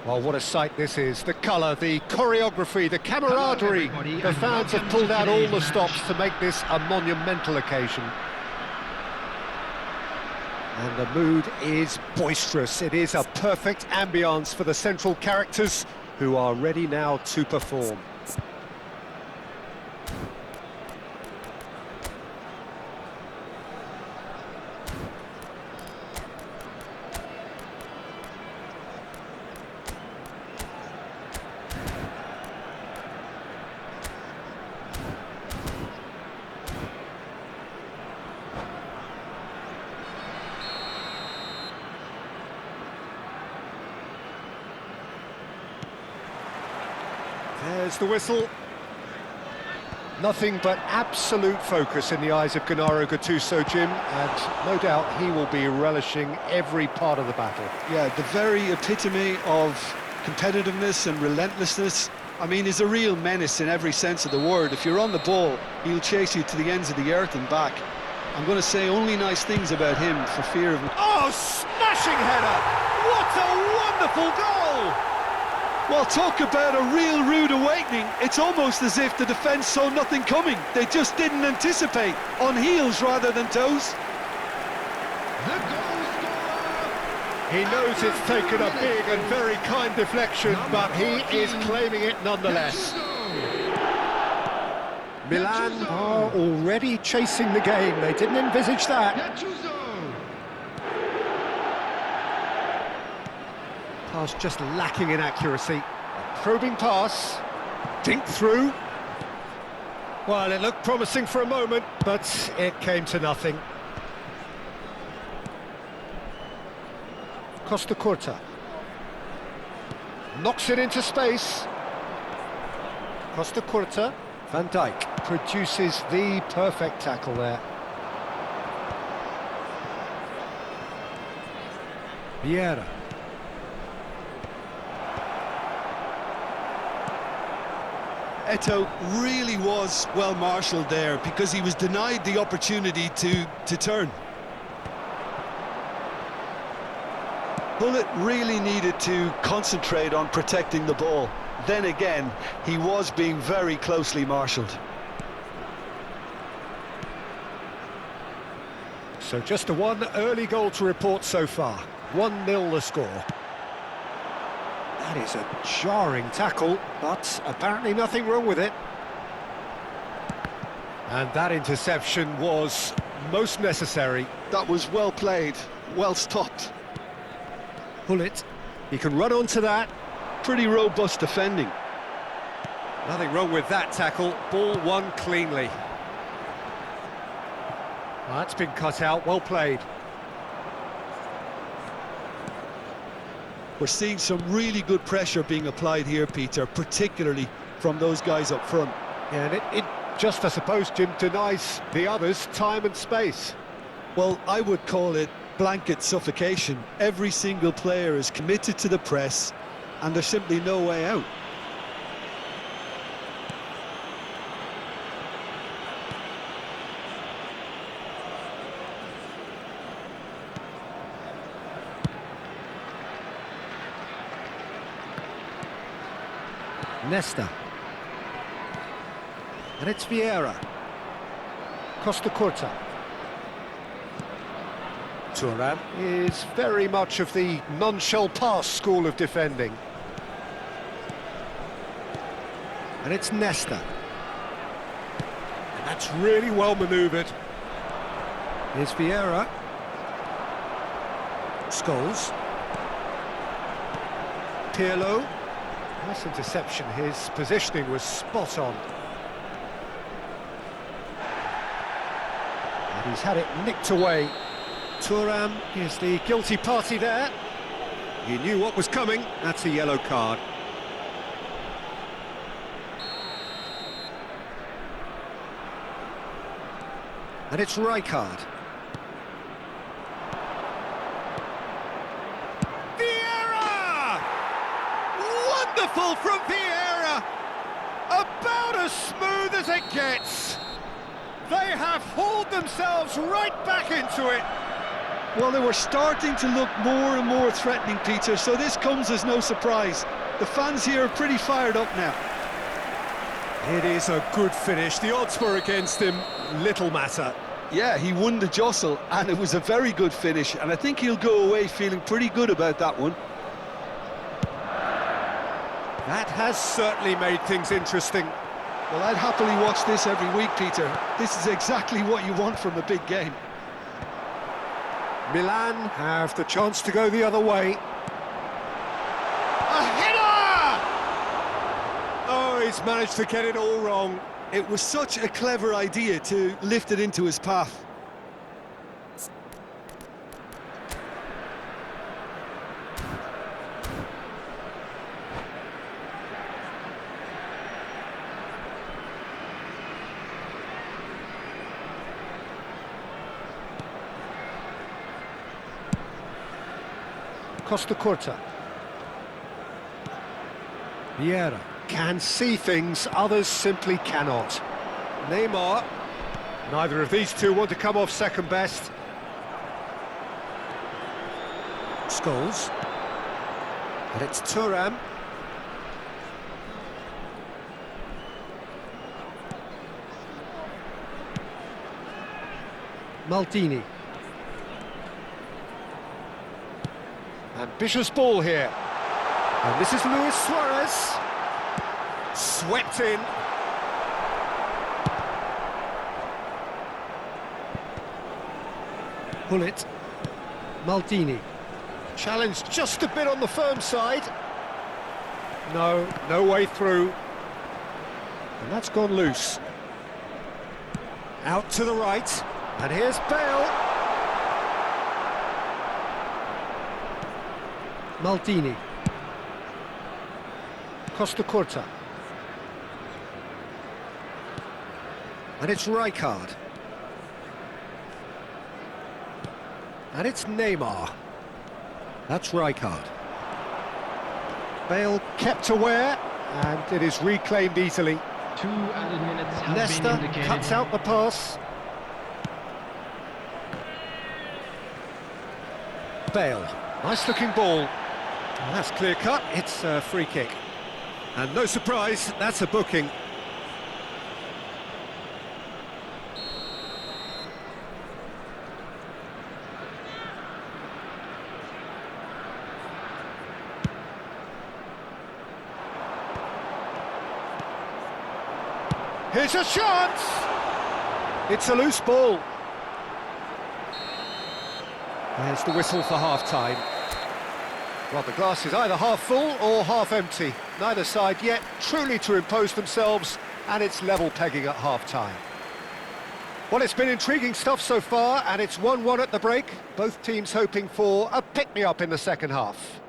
Well, what a sight this is. The colour, the choreography, the camaraderie. The fans have pulled out all the stops to make this a monumental occasion. And the mood is boisterous. It is a perfect ambience for the central characters who are ready now to perform. There's the whistle. Nothing but absolute focus in the eyes of Gennaro Gattuso, Jim, and no doubt he will be relishing every part of the battle. Yeah, the very epitome of competitiveness and relentlessness. I mean, he's a real menace in every sense of the word. If you're on the ball, he'll chase you to the ends of the earth and back. I'm going to say only nice things about him for fear of... Oh, smashing header! What a wonderful goal! Well, talk about a real rude awakening. It's almost as if the defence saw nothing coming. They just didn't anticipate, on heels rather than toes. The goal scorer! He knows it's taken a big and very kind deflection, but he is claiming it nonetheless. Milan are already chasing the game. They didn't envisage that. Pass just lacking in accuracy. A probing pass. Dink through. Well, it looked promising for a moment, but it came to nothing. Costa Curta. Knocks it into space. Costa Curta. Van Dijk produces the perfect tackle there. Vieira. Eto'o really was well marshalled there because he was denied the opportunity to turn. Bullet really needed to concentrate on protecting the ball. Then again, he was being very closely marshalled. So just a one early goal to report so far. 1-0 the score. That is a jarring tackle, but apparently nothing wrong with it. And that interception was most necessary. That was well played, well stopped. Bullet, he can run onto that. Pretty robust defending. Nothing wrong with that tackle, ball won cleanly. That's been cut out, well played. We're seeing some really good pressure being applied here, Peter, particularly from those guys up front. Yeah, and it just, I suppose, Jim, denies the others time and space. Well, I would call it blanket suffocation. Every single player is committed to the press, and there's simply no way out. Nesta. And it's Vieira. Costa Curta. Thuram is very much of the none-shall-pass school of defending. And it's Nesta. And that's really well manoeuvred. Here's Vieira. Scholes. Pirlo. Nice interception, his positioning was spot on. And he's had it nicked away. Thuram is the guilty party there. He knew what was coming, that's a yellow card. And it's Rijkaard. Wonderful from Vieira! About as smooth as it gets. They have hauled themselves right back into it. Well, they were starting to look more and more threatening, Peter, so this comes as no surprise. The fans here are pretty fired up now. It is a good finish. The odds were against him, little matter. Yeah, he won the jostle, and it was a very good finish, and I think he'll go away feeling pretty good about that one. That has certainly made things interesting. Well, I'd happily watch this every week, Peter. This is exactly what you want from a big game. Milan have the chance to go the other way. A header! Oh, he's managed to get it all wrong. It was such a clever idea to lift it into his path. Costa Curta. Vieira can see things others simply cannot. Neymar. Neither of these two want to come off second best. Scholes. And it's Thuram. Maldini. Ambitious ball here. And this is Luis Suarez. Swept in. Bullet. Maldini. Challenged just a bit on the firm side. No way through. And that's gone loose. Out to the right. And here's Bale. Maldini. Costa Curta. And it's Rijkaard. And it's Neymar. That's Rijkaard. Bale kept aware, and it is reclaimed easily. 2 added minutes have been Nesta indicated. cuts out the pass. Bale. Nice looking ball. Well, that's clear cut, it's a free kick. And no surprise, that's a booking. Here's a chance! It's a loose ball. There's the whistle for half-time. Well, the glass is either half full or half empty. Neither side yet truly to impose themselves, and it's level pegging at half-time. Well, it's been intriguing stuff so far, and it's 1-1 at the break. Both teams hoping for a pick-me-up in the second half.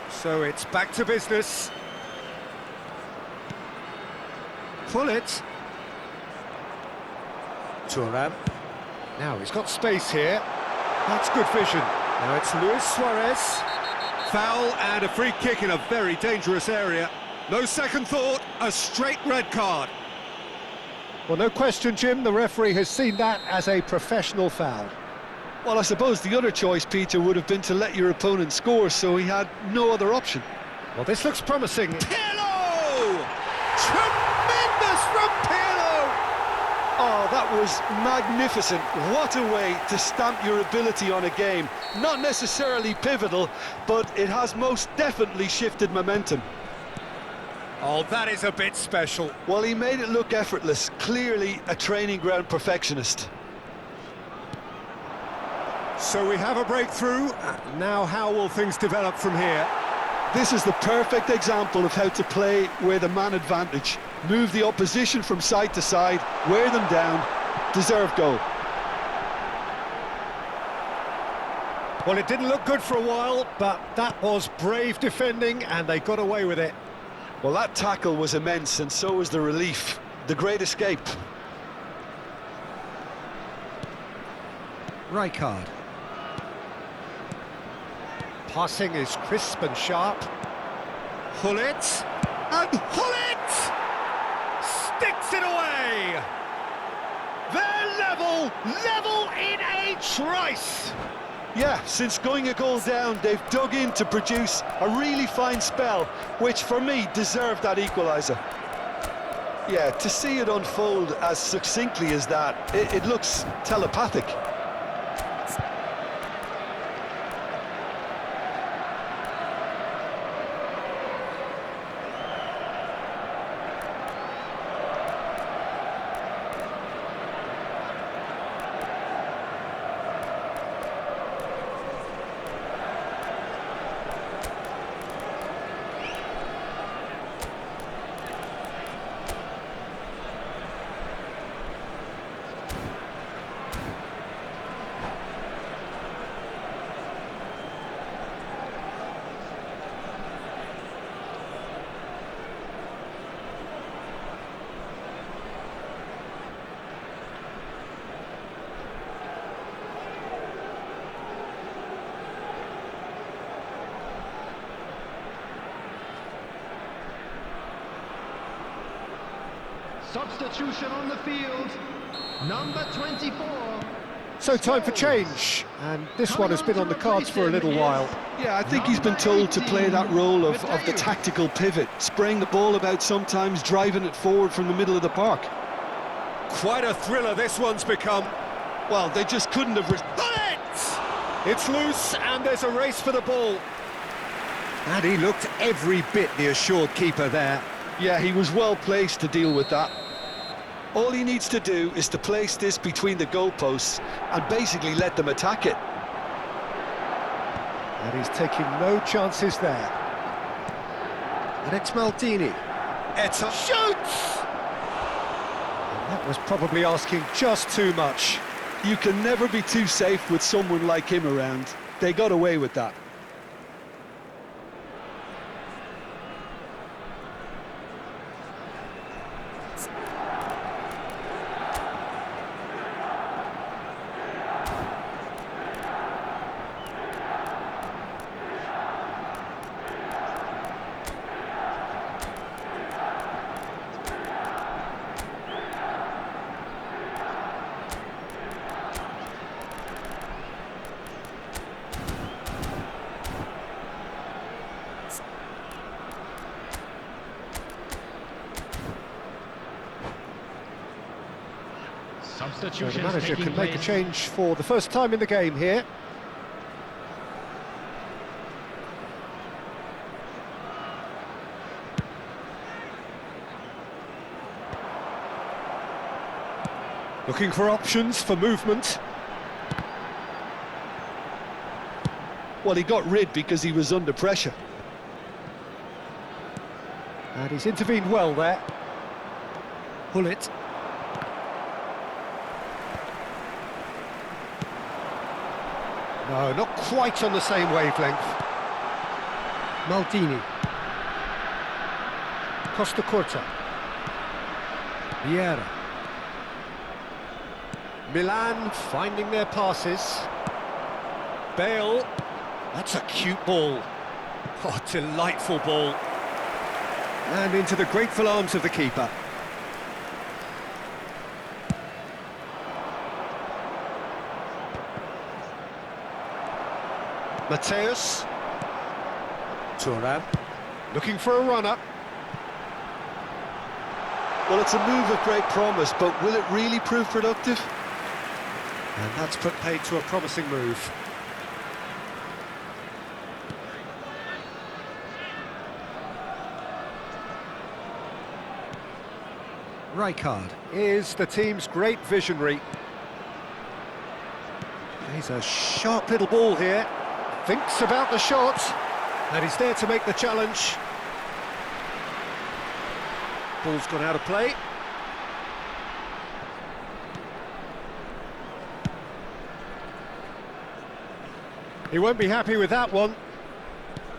So it's back to business. Pull it. Thuram. Now he's got space here. That's good vision. Now it's Luis Suarez. Foul and a free kick in a very dangerous area. No second thought, a straight red card. Well, no question, Jim, the referee has seen that as a professional foul. Well, I suppose the other choice, Peter, would have been to let your opponent score, so he had no other option. Well, this looks promising. Pirlo! Tremendous from Pirlo! Oh, that was magnificent. What a way to stamp your ability on a game. Not necessarily pivotal, but it has most definitely shifted momentum. Oh, that is a bit special. Well, he made it look effortless. Clearly a training ground perfectionist. So we have a breakthrough. Now how will things develop from here? This is the perfect example of how to play with a man advantage. Move the opposition from side to side, wear them down, deserve goal. Well, it didn't look good for a while, but that was brave defending and they got away with it. Well, that tackle was immense, and so was the relief. The great escape. Rijkaard. Passing is crisp and sharp. Hullet. And Hullet! Sticks it away! They're level in a trice! Yeah, since going a goal down, they've dug in to produce a really fine spell, which for me deserved that equaliser. Yeah, to see it unfold as succinctly as that, it looks telepathic. Substitution on the field, number 24. So time for change, and this one has been on the cards for a little while. Yeah, I think he's been told to play that role of the tactical pivot, spraying the ball about sometimes, driving it forward from the middle of the park. Quite a thriller this one's become. Well, they just couldn't have... It's loose, and there's a race for the ball. And he looked every bit the assured keeper there. Yeah, he was well placed to deal with that. All he needs to do is to place this between the goalposts and basically let them attack it. And he's taking no chances there. And it's Maldini. Etta shoots! And that was probably asking just too much. You can never be too safe with someone like him around. They got away with that. So the Substitution manager taking can make a place. change for the first time in the game here. Looking for options for movement. Well, he got rid because he was under pressure. And he's intervened well there. Hullet. No, not quite on the same wavelength. Maldini. Costa Curta. Vieira. Milan finding their passes. Bale. That's a cute ball. Oh, delightful ball. And into the grateful arms of the keeper. Mateus. Thuram. Looking for a runner. Well, it's a move of great promise, but will it really prove productive? And that's put paid to a promising move. Rijkaard is the team's great visionary. He's a sharp little ball here. Thinks about the shot. And he's there to make the challenge. Ball's gone out of play. He won't be happy with that one.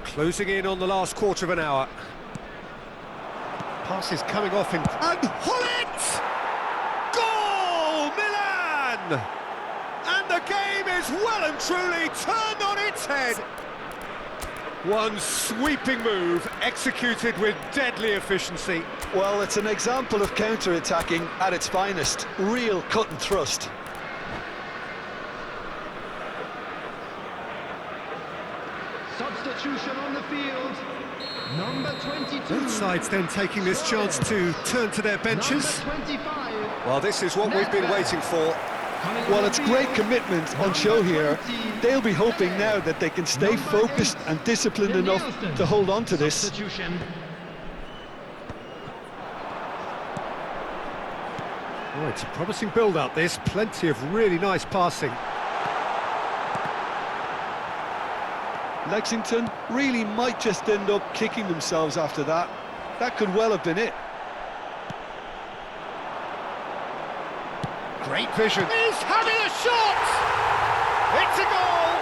Closing in on the last quarter of an hour. Pass is coming off in... And Hullet! Goal! Milan! And the game is well and truly turned on its head. One sweeping move, executed with deadly efficiency. Well, it's an example of counter-attacking at its finest. Real cut and thrust. Substitution on the field. Number 22. Both sides then taking this chance to turn to their benches. Number 25. Well, this is what we've been waiting for. Coming Well, on it's the great field. commitment on show here. They'll be hoping now that they can stay focused and disciplined enough to hold on to this. Substitution. Oh, it's a promising build-up, this. Plenty of really nice passing. Lexington really might just end up kicking themselves after that. That could well have been it. Great vision. He's having a shot! It's a goal!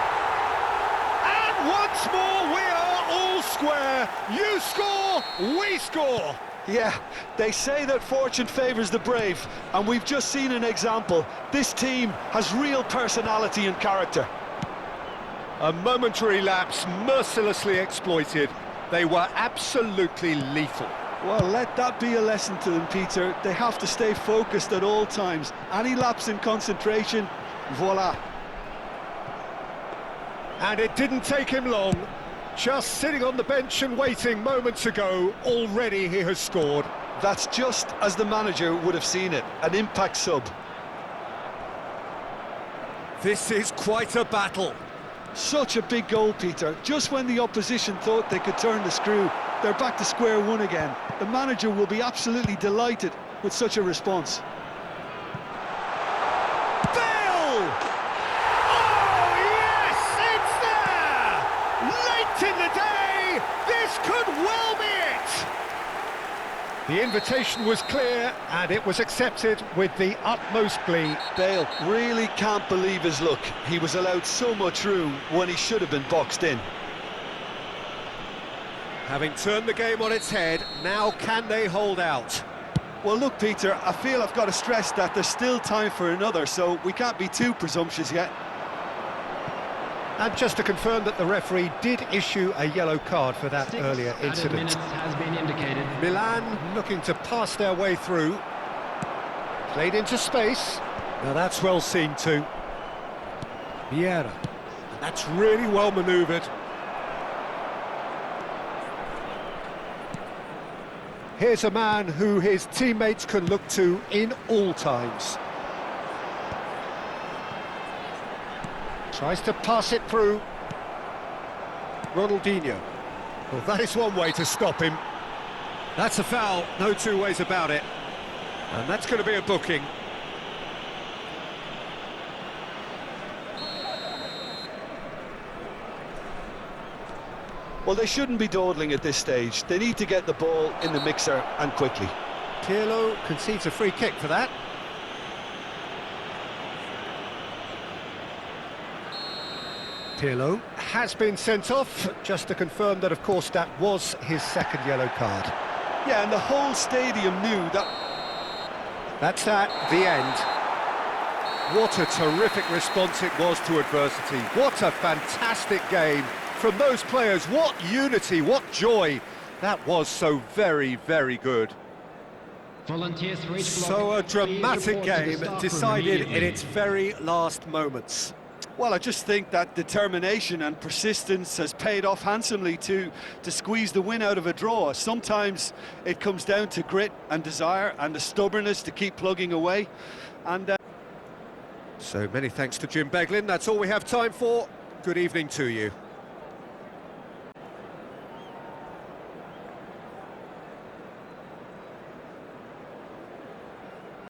And once more we are all square. You score, we score. Yeah, they say that fortune favours the brave, and we've just seen an example. This team has real personality and character. A momentary lapse mercilessly exploited. They were absolutely lethal. Well, let that be a lesson to them, Peter. They have to stay focused at all times. Any lapse in concentration, voila. And it didn't take him long. Just sitting on the bench and waiting moments ago, already he has scored. That's just as the manager would have seen it, an impact sub. This is quite a battle. Such a big goal, Peter. Just when the opposition thought they could turn the screw, they're back to square one again. The manager will be absolutely delighted with such a response. The invitation was clear, and it was accepted with the utmost glee. Bale really can't believe his luck. He was allowed so much room when he should have been boxed in. Having turned the game on its head, now can they hold out? Well, look, Peter, I feel I've got to stress that there's still time for another, so we can't be too presumptuous yet. And just to confirm that the referee did issue a yellow card for that 6 earlier added incident. minutes has been indicated. Milan looking to pass their way through. Played into space. Now that's well seen too. Vieira. And that's really well manoeuvred. Here's a man who his teammates can look to in all times. Tries to pass it through. Ronaldinho. Well, that is one way to stop him. That's a foul, no two ways about it. And that's going to be a booking. Well, they shouldn't be dawdling at this stage. They need to get the ball in the mixer and quickly. Pirlo concedes a free kick for that. Pirlo has been sent off, just to confirm that, of course, that was his second yellow card. Yeah, and the whole stadium knew that. That's at the end. What a terrific response it was to adversity. What a fantastic game from those players. What unity, what joy. That was so very, very good. Volunteers for each block. So a Please dramatic report to the game staff room decided in immediately. its very last moments. Well, I just think that determination and persistence has paid off handsomely to squeeze the win out of a draw. Sometimes it comes down to grit and desire and the stubbornness to keep plugging away. And So many thanks to Jim Beglin. That's all we have time for. Good evening to you.